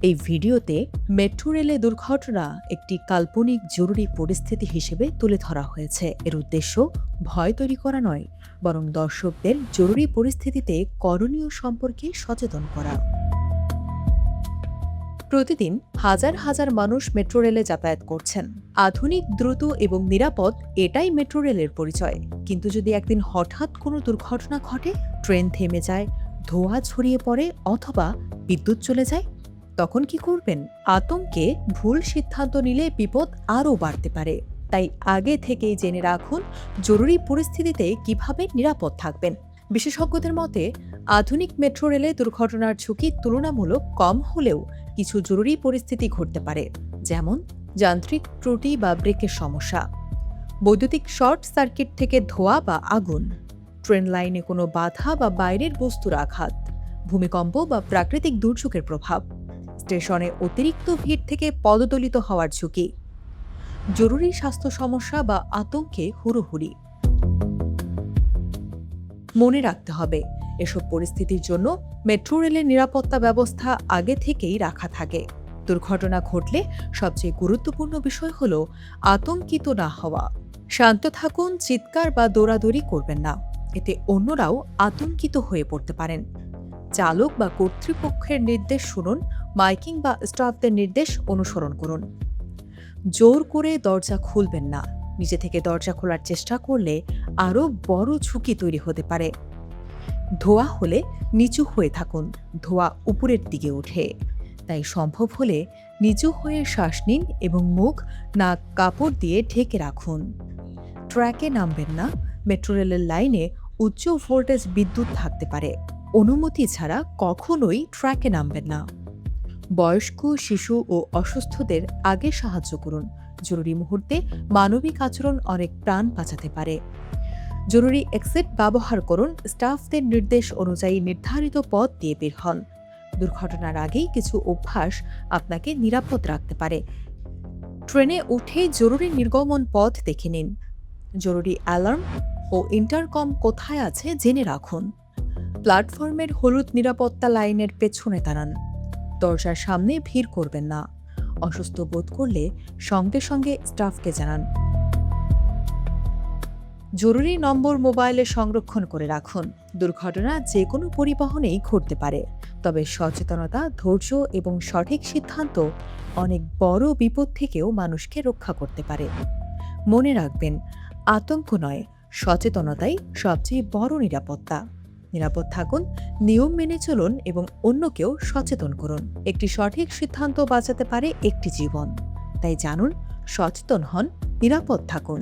এই ভিডিওতে মেট্রো রেলে দুর্ঘটনা একটি কাল্পনিক জরুরি পরিস্থিতি হিসেবে তুলে ধরা হয়েছে। এর উদ্দেশ্য ভয় তৈরি করা নয়, বরং দর্শকদের জরুরি পরিস্থিতিতে করণীয় সম্পর্কে সচেতন করা। প্রতিদিন হাজার হাজার মানুষ মেট্রো রেলে যাতায়াত করছেন। আধুনিক, দ্রুত এবং নিরাপদ, এটাই মেট্রো রেলের পরিচয়। কিন্তু যদি একদিন হঠাৎ কোনো দুর্ঘটনা ঘটে, ট্রেন থেমে যায়, ধোঁয়া ছড়িয়ে পড়ে অথবা বিদ্যুৎ চলে যায়, তখন কি করবেন? আতঙ্কে ভুল সিদ্ধান্ত নিলে বিপদ আরও বাড়তে পারে। তাই আগে থেকেই জেনে রাখুন জরুরি পরিস্থিতিতে কিভাবে নিরাপদ থাকবেন। বিশেষজ্ঞদের মতে আধুনিক মেট্রো রেলে দুর্ঘটনার ঝুঁকি তুলনামূলক কম হলেও কিছু জরুরি পরিস্থিতি ঘটতে পারে, যেমন যান্ত্রিক ত্রুটি বা ব্রেকের সমস্যা, বৈদ্যুতিক শর্ট সার্কিট থেকে ধোঁয়া বা আগুন, ট্রেন লাইনে কোনো বাধা বা বাইরের বস্তুর আঘাত, ভূমিকম্প বা প্রাকৃতিক দুর্যোগের প্রভাব, স্টেশনে অতিরিক্ত ভিড় থেকে পদদলিত হওয়ার ঝুঁকি, জরুরি স্বাস্থ্য সমস্যা বা আতঙ্কে হুড়োহুড়ি। মনে রাখতে হবে, এসব পরিস্থিতির জন্য মেট্রো রেলের নিরাপত্তা ব্যবস্থা আগে থেকেই রাখা থাকে। দুর্ঘটনা ঘটলে সবচেয়ে গুরুত্বপূর্ণ বিষয় হল আতঙ্কিত না হওয়া। শান্ত থাকুন, চিৎকার বা দৌড়াদৌড়ি করবেন না, এতে অন্যরাও আতঙ্কিত হয়ে পড়তে পারেন। চালক বা কর্তৃপক্ষের নির্দেশ শুনুন, মাইকিং বা স্টাফদের নির্দেশ অনুসরণ করুন। জোর করে দরজা খুলবেন না, নিজে থেকে দরজা খোলার চেষ্টা করলে আরও বড় ঝুঁকি তৈরি হতে পারে। ধোঁয়া হলে নিচু হয়ে থাকুন, ধোঁয়া উপরের দিকে ওঠে, তাই সম্ভব হলে নিচু হয়ে শ্বাস নিন এবং মুখ, নাক কাপড় দিয়ে ঢেকে রাখুন। ট্র্যাকে নামবেন না, মেট্রো রেলের লাইনে উচ্চ ভোল্টেজ বিদ্যুৎ থাকতে পারে। অনুমতি ছাড়া কখনোই ট্র্যাকে নামবেন না। বয়স্ক, শিশু ও অসুস্থদের আগে সাহায্য করুন। জরুরি মুহূর্তে মানবিক আচরণ অনেক প্রাণ বাঁচাতে পারে। জরুরি এক্সিট ব্যবহার করুন, স্টাফদের নির্দেশ অনুযায়ী নির্ধারিত পথ দিয়ে বের হন। দুর্ঘটনার আগেই কিছু অভ্যাস আপনাকে নিরাপদ রাখতে পারে। ট্রেনে উঠে জরুরি নির্গমন পথ দেখে নিন। জরুরি অ্যালার্ম ও ইন্টারকম কোথায় আছে জেনে রাখুন। প্ল্যাটফর্মের হলুদ নিরাপত্তা লাইনের পেছনে দাঁড়ান। দরজার সামনে ভিড় করবেন না। অসুস্থ বোধ করলে সঙ্গে সঙ্গে স্টাফকে জানান। জরুরি নম্বর মোবাইলে সংরক্ষণ করে রাখুন। দুর্ঘটনা যে কোনো পরিবহনেই ঘটতে পারে, তবে সচেতনতা, ধৈর্য এবং সঠিক সিদ্ধান্ত অনেক বড় বিপদ থেকেও মানুষকে রক্ষা করতে পারে। মনে রাখবেন, আতঙ্ক নয়, সচেতনতাই সবচেয়ে বড় নিরাপত্তা। নিরাপদ থাকুন, নিয়ম মেনে চলুন এবং অন্যকেও সচেতন করুন। একটি সঠিক সিদ্ধান্ত বাঁচাতে পারে একটি জীবন। তাই জানুন, সচেতন হন, নিরাপদ থাকুন।